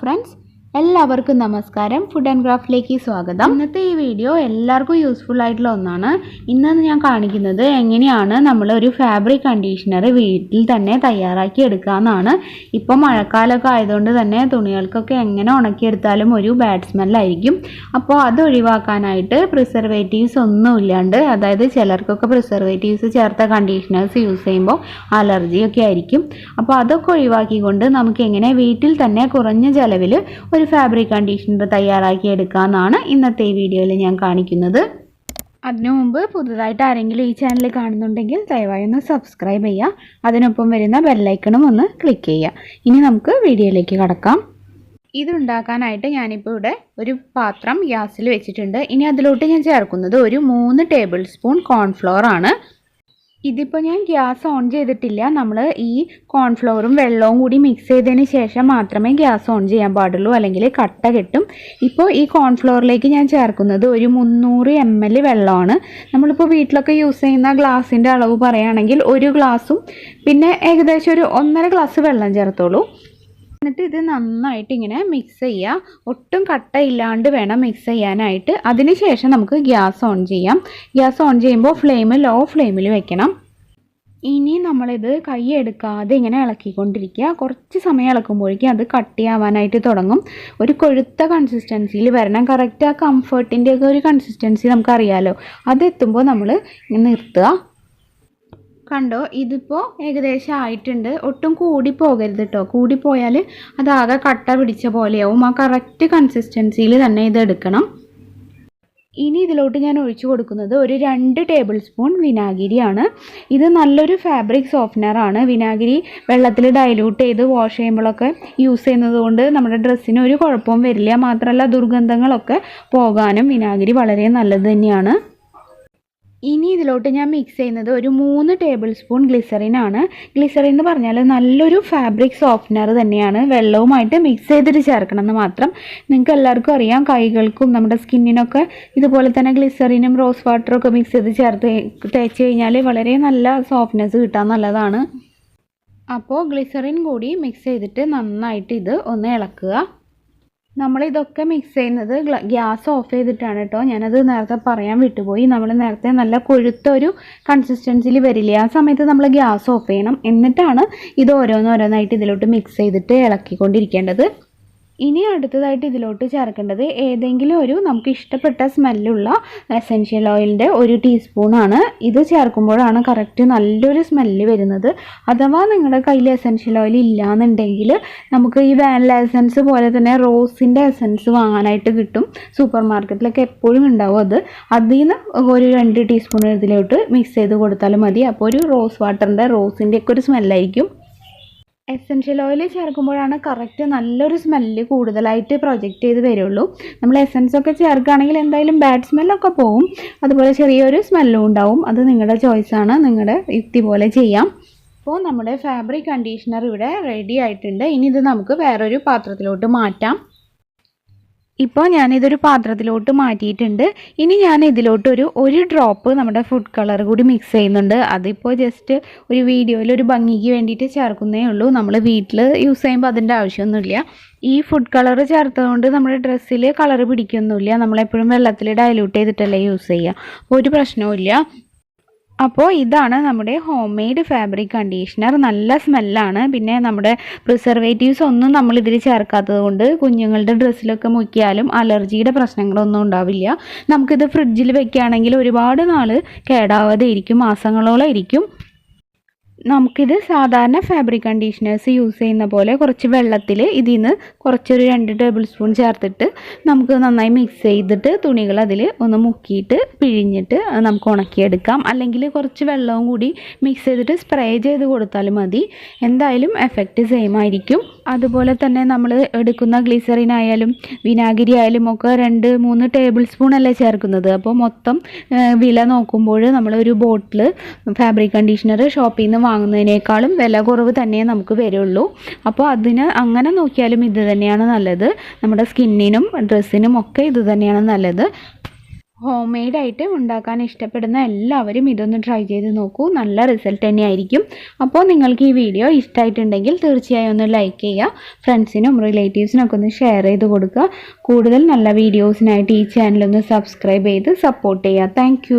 Friends, എല്ലാവർക്കും നമസ്കാരം. Food and ക്രാഫ്റ്റിലേക്ക് സ്വാഗതം. ഇന്നത്തെ ഈ വീഡിയോ എല്ലാവർക്കും യൂസ്ഫുൾ ആയിട്ടുള്ള ഒന്നാണ്. ഇന്ന് ഞാൻ കാണിക്കുന്നത് എങ്ങനെയാണ് നമ്മൾ ഒരു ഫാബ്രിക് കണ്ടീഷണർ വീട്ടിൽ തന്നെ തയ്യാറാക്കി എടുക്കാമെന്നാണ്. ഇപ്പോൾ മഴക്കാലമൊക്കെ ആയതുകൊണ്ട് തന്നെ തുണികൾക്കൊക്കെ എങ്ങനെ ഉണക്കിയെടുത്താലും ഒരു ബാഡ് സ്മെല്ലായിരിക്കും. അപ്പോൾ അത് ഒഴിവാക്കാനായിട്ട് പ്രിസർവേറ്റീവ്സ് ഒന്നും ഇല്ലാണ്ട്, അതായത് ചിലർക്കൊക്കെ പ്രിസർവേറ്റീവ്സ് ചേർത്ത കണ്ടീഷണേഴ്സ് യൂസ് ചെയ്യുമ്പോൾ അലർജിയൊക്കെ ആയിരിക്കും. അപ്പോൾ അതൊക്കെ ഒഴിവാക്കിക്കൊണ്ട് നമുക്ക് എങ്ങനെ വീട്ടിൽ തന്നെ കുറഞ്ഞ ചിലവിൽ ഒരു ഫാബ്രിക് കണ്ടീഷണർ തയ്യാറാക്കി എടുക്കാമെന്നാണ് ഇന്നത്തെ ഈ വീഡിയോയിൽ ഞാൻ കാണിക്കുന്നത്. അതിനു മുമ്പ് പുതുതായിട്ട് ആരെങ്കിലും ഈ ചാനൽ കാണുന്നുണ്ടെങ്കിൽ ദയവായി ഒന്ന് സബ്സ്ക്രൈബ് ചെയ്യുക. അതിനൊപ്പം വരുന്ന ബെല്ലൈക്കണും ഒന്ന് ക്ലിക്ക് ചെയ്യുക. ഇനി നമുക്ക് വീഡിയോയിലേക്ക് കടക്കാം. ഇതുണ്ടാക്കാനായിട്ട് ഞാനിപ്പോൾ ഇവിടെ ഒരു പാത്രം ഗ്യാസിൽ വെച്ചിട്ടുണ്ട്. ഇനി അതിലോട്ട് ഞാൻ ചേർക്കുന്നത് ഒരു 3 ടേബിൾ സ്പൂൺ കോൺഫ്ലോർ ആണ്. ഇതിപ്പോൾ ഞാൻ ഗ്യാസ് ഓൺ ചെയ്തിട്ടില്ല. നമ്മൾ ഈ കോൺഫ്ലോറും വെള്ളവും കൂടി മിക്സ് ചെയ്തതിന് ശേഷം മാത്രമേ ഗ്യാസ് ഓൺ ചെയ്യാൻ പാടുള്ളൂ, അല്ലെങ്കിൽ കട്ട കെട്ടും. ഇപ്പോൾ ഈ കോൺഫ്ലോറിലേക്ക് ഞാൻ ചേർക്കുന്നത് ഒരു 300 ml വെള്ളമാണ്. നമ്മളിപ്പോൾ വീട്ടിലൊക്കെ യൂസ് ചെയ്യുന്ന ഗ്ലാസിൻ്റെ അളവ് പറയുകയാണെങ്കിൽ ഒരു ഗ്ലാസും പിന്നെ ഏകദേശം ഒരു 1.5 ഗ്ലാസ് വെള്ളം ചേർത്തോളൂ. എന്നിട്ട് ഇത് നന്നായിട്ട് ഇങ്ങനെ മിക്സ് ചെയ്യുക. ഒട്ടും കട്ടയില്ലാണ്ട് വേണം മിക്സ് ചെയ്യാനായിട്ട്. അതിനുശേഷം നമുക്ക് ഗ്യാസ് ഓൺ ചെയ്യാം. ഗ്യാസ് ഓൺ ചെയ്യുമ്പോൾ ഫ്ലെയിം ലോ ഫ്ലെയിമിൽ വെക്കണം. ഇനി നമ്മളിത് കൈ എടുക്കാതെ ഇങ്ങനെ ഇളക്കിക്കൊണ്ടിരിക്കുക. കുറച്ച് സമയം ഇളക്കുമ്പോഴേക്കും അത് കട്ടിയാവാനായിട്ട് തുടങ്ങും. ഒരു കൊഴുത്ത കൺസിസ്റ്റൻസിയിൽ വരണം. കറക്റ്റ് ആ കംഫർട്ടിൻ്റെ ഒക്കെ ഒരു കൺസിസ്റ്റൻസി നമുക്കറിയാമല്ലോ. അതെത്തുമ്പോൾ നമ്മൾ നിർത്തുക. കണ്ടോ, ഇതിപ്പോൾ ഏകദേശം ആയിട്ടുണ്ട്. ഒട്ടും കൂടി പോകരുത് കേട്ടോ. കൂടിപ്പോയാൽ അതാകെ കട്ട പിടിച്ച പോലെയാവും. ആ കറക്റ്റ് കൺസിസ്റ്റൻസിയിൽ തന്നെ ഇത് എടുക്കണം. ഇനി ഇതിലോട്ട് ഞാൻ ഒഴിച്ചു കൊടുക്കുന്നത് ഒരു 2 ടേബിൾ സ്പൂൺ വിനാഗിരിയാണ്. ഇത് നല്ലൊരു ഫാബ്രിക് സോഫ്റ്റ്നറാണ്. വിനാഗിരി വെള്ളത്തിൽ ഡൈല്യൂട്ട് ചെയ്ത് വാഷ് ചെയ്യുമ്പോഴൊക്കെ യൂസ് ചെയ്യുന്നത് കൊണ്ട് നമ്മുടെ ഡ്രസ്സിന് ഒരു കുഴപ്പവും വരില്ല. മാത്രമല്ല ദുർഗന്ധങ്ങളൊക്കെ പോകാനും വിനാഗിരി വളരെ നല്ലത് തന്നെയാണ്. ഇനി ഇതിലോട്ട് ഞാൻ മിക്സ് ചെയ്യുന്നത് ഒരു 3 ടേബിൾ സ്പൂൺ ഗ്ലിസറിനാണ്. ഗ്ലിസറിൻ എന്ന് പറഞ്ഞാൽ നല്ലൊരു ഫാബ്രിക് സോഫ്റ്റ്നർ തന്നെയാണ്. വെള്ളവുമായിട്ട് മിക്സ് ചെയ്തിട്ട് ചേർക്കണം എന്ന് മാത്രം. നിങ്ങൾക്ക് എല്ലാവർക്കും അറിയാം, കൈകൾക്കും നമ്മുടെ സ്കിന്നിനൊക്കെ ഇതുപോലെ തന്നെ ഗ്ലിസറിനും റോസ് വാട്ടറും ഒക്കെ മിക്സ് ചെയ്ത് ചേർത്ത് തേച്ച് കഴിഞ്ഞാൽ വളരെ നല്ല സോഫ്റ്റ്നെസ് കിട്ടാൻ നല്ലതാണ്. അപ്പോൾ ഗ്ലിസറിൻ കൂടി മിക്സ് ചെയ്തിട്ട് നന്നായിട്ട് ഇത് ഒന്ന് ഇളക്കുക. നമ്മളിതൊക്കെ മിക്സ് ചെയ്യുന്നത് ഗ്യാസ് ഓഫ് ചെയ്തിട്ടാണ് കേട്ടോ. ഞാനത് നേരത്തെ പറയാൻ വിട്ടുപോയി. നമ്മൾ നേരത്തെ നല്ല കൊഴുത്ത ഒരു കൺസിസ്റ്റൻസിയിൽ വരില്ലേ, ആ സമയത്ത് നമ്മൾ ഗ്യാസ് ഓഫ് ചെയ്യണം. എന്നിട്ടാണ് ഇത് ഓരോന്നോരോന്നായിട്ട് ഇതിലോട്ട് മിക്സ് ചെയ്തിട്ട് ഇളക്കിക്കൊണ്ടിരിക്കേണ്ടത്. ഇനി അടുത്തതായിട്ട് ഇതിലോട്ട് ചേർക്കേണ്ടത് ഏതെങ്കിലും ഒരു നമുക്ക് ഇഷ്ടപ്പെട്ട സ്മെല്ലുള്ള എസെൻഷ്യൽ ഓയിലിൻ്റെ 1 ടീസ്പൂണാണ്. ഇത് ചേർക്കുമ്പോഴാണ് കറക്റ്റ് നല്ലൊരു സ്മെല്ല് വരുന്നത്. അഥവാ നിങ്ങളുടെ കയ്യിൽ എസെൻഷ്യൽ ഓയിൽ ഇല്ലയെന്നുണ്ടെങ്കിൽ നമുക്ക് ഈ വാനില എസൻസ് പോലെ തന്നെ റോസിൻ്റെ എസൻസ് വാങ്ങാനായിട്ട് കിട്ടും. സൂപ്പർ മാർക്കറ്റിലൊക്കെ എപ്പോഴും ഉണ്ടാവും അത്. അതിൽ നിന്ന് ഒരു 2 ടീസ്പൂൺ ഇതിലോട്ട് മിക്സ് ചെയ്ത് കൊടുത്താലും മതി. അപ്പോൾ ഒരു റോസ് വാട്ടറിൻ്റെ റോസിൻ്റെ ഒക്കെ ഒരു സ്മെല്ലായിരിക്കും. എസെൻഷ്യൽ ഓയിൽ ചേർക്കുമ്പോഴാണ് കറക്റ്റ് നല്ലൊരു സ്മെല്ല് കൂടുതലായിട്ട് പ്രൊജക്റ്റ് ചെയ്ത് വരുള്ളൂ. നമ്മൾ എസൻസൊക്കെ ചേർക്കുകയാണെങ്കിൽ എന്തായാലും ബാഡ് സ്മെല്ലൊക്കെ പോവും. അതുപോലെ ചെറിയൊരു സ്മെല്ലും ഉണ്ടാവും. അത് നിങ്ങളുടെ ചോയ്സാണ്, നിങ്ങളുടെ യുക്തി പോലെ ചെയ്യാം. അപ്പോൾ നമ്മുടെ ഫാബ്രിക് കണ്ടീഷണർ ഇവിടെ റെഡി ആയിട്ടുണ്ട്. ഇനി ഇത് നമുക്ക് വേറൊരു പാത്രത്തിലോട്ട് മാറ്റാം. ഇപ്പോൾ ഞാനിതൊരു പാത്രത്തിലോട്ട് മാറ്റിയിട്ടുണ്ട്. ഇനി ഞാൻ ഇതിലോട്ട് ഒരു ഡ്രോപ്പ് നമ്മുടെ ഫുഡ് കളർ കൂടി മിക്സ് ചെയ്യുന്നുണ്ട്. അതിപ്പോൾ ജസ്റ്റ് ഒരു വീഡിയോയിൽ ഒരു ഭംഗിക്ക് വേണ്ടിയിട്ട് ചേർക്കുന്നേ ഉള്ളൂ. നമ്മൾ വീട്ടിൽ യൂസ് ചെയ്യുമ്പോൾ അതിൻ്റെ ആവശ്യമൊന്നുമില്ല. ഈ ഫുഡ് കളർ ചേർത്തതുകൊണ്ട് നമ്മുടെ ഡ്രസ്സിൽ കളർ പിടിക്കൊന്നുമില്ല. നമ്മളെപ്പോഴും വെള്ളത്തിൽ ഡൈല്യൂട്ട് ചെയ്തിട്ടല്ലേ യൂസ് ചെയ്യുക. അപ്പോൾ ഒരു പ്രശ്നവുമില്ല. അപ്പോൾ ഇതാണ് നമ്മുടെ ഹോം മെയ്ഡ് ഫാബ്രിക് കണ്ടീഷണർ. നല്ല സ്മെല്ലാണ്. പിന്നെ നമ്മുടെ പ്രിസർവേറ്റീവ്സ് ഒന്നും നമ്മളിതിൽ ചേർക്കാത്തത് കൊണ്ട് കുഞ്ഞുങ്ങളുടെ ഡ്രസ്സിലൊക്കെ മുക്കിയാലും അലർജിയുടെ പ്രശ്നങ്ങളൊന്നും ഉണ്ടാവില്ല. നമുക്കിത് ഫ്രിഡ്ജിൽ വെക്കുകയാണെങ്കിൽ ഒരുപാട് നാൾ കേടാവാതെ ഇരിക്കും, മാസങ്ങളോളം ഇരിക്കും. നമുക്കിത് സാധാരണ ഫാബ്രിക് കണ്ടീഷണേഴ്സ് യൂസ് ചെയ്യുന്ന പോലെ കുറച്ച് വെള്ളത്തിൽ ഇതിൽ നിന്ന് കുറച്ചൊരു 2 ടേബിൾ സ്പൂൺ ചേർത്തിട്ട് നമുക്ക് നന്നായി മിക്സ് ചെയ്തിട്ട് തുണികൾ അതിൽ ഒന്ന് മുക്കിയിട്ട് പിഴിഞ്ഞിട്ട് നമുക്ക് ഉണക്കിയെടുക്കാം. അല്ലെങ്കിൽ കുറച്ച് വെള്ളവും കൂടി മിക്സ് ചെയ്തിട്ട് സ്പ്രേ ചെയ്ത് കൊടുത്താലും മതി. എന്തായാലും എഫക്റ്റ് സെയിം ആയിരിക്കും. അതുപോലെ തന്നെ നമ്മൾ എടുക്കുന്ന ഗ്ലിസറിൻ ആയാലും വിനാഗിരി ആയാലും ഒക്കെ 2-3 ടേബിൾ സ്പൂൺ അല്ലേ ചേർക്കുന്നത്. അപ്പോൾ മൊത്തം വില നോക്കുമ്പോൾ നമ്മളൊരു ബോട്ടിൽ ഫാബ്രിക് കണ്ടീഷണർ ഷോപ്പിൽ നിന്ന് വാങ്ങുന്നതിനേക്കാളും വില കുറവ് തന്നെ നമുക്ക് വരുള്ളൂ. അപ്പോൾ അങ്ങനെ നോക്കിയാലും ഇത് തന്നെയാണ് നല്ലത്. നമ്മുടെ സ്കിന്നിനും ഡ്രസ്സിനും ഒക്കെ ഇത് തന്നെയാണ് നല്ലത്. ഹോം മെയ്ഡായിട്ട് ഉണ്ടാക്കാൻ ഇഷ്ടപ്പെടുന്ന എല്ലാവരും ഇതൊന്ന് ട്രൈ ചെയ്ത് നോക്കൂ. നല്ല റിസൾട്ട് തന്നെയായിരിക്കും. അപ്പോൾ നിങ്ങൾക്ക് ഈ വീഡിയോ ഇഷ്ടമായിട്ടുണ്ടെങ്കിൽ തീർച്ചയായും ഒന്ന് ലൈക്ക് ചെയ്യുക. ഫ്രണ്ട്സിനും റിലേറ്റീവ്സിനൊക്കെ ഒന്ന് ഷെയർ ചെയ്ത് കൊടുക്കുക. കൂടുതൽ നല്ല വീഡിയോസിനായിട്ട് ഈ ചാനലൊന്ന് സബ്സ്ക്രൈബ് ചെയ്ത് സപ്പോർട്ട് ചെയ്യുക. താങ്ക്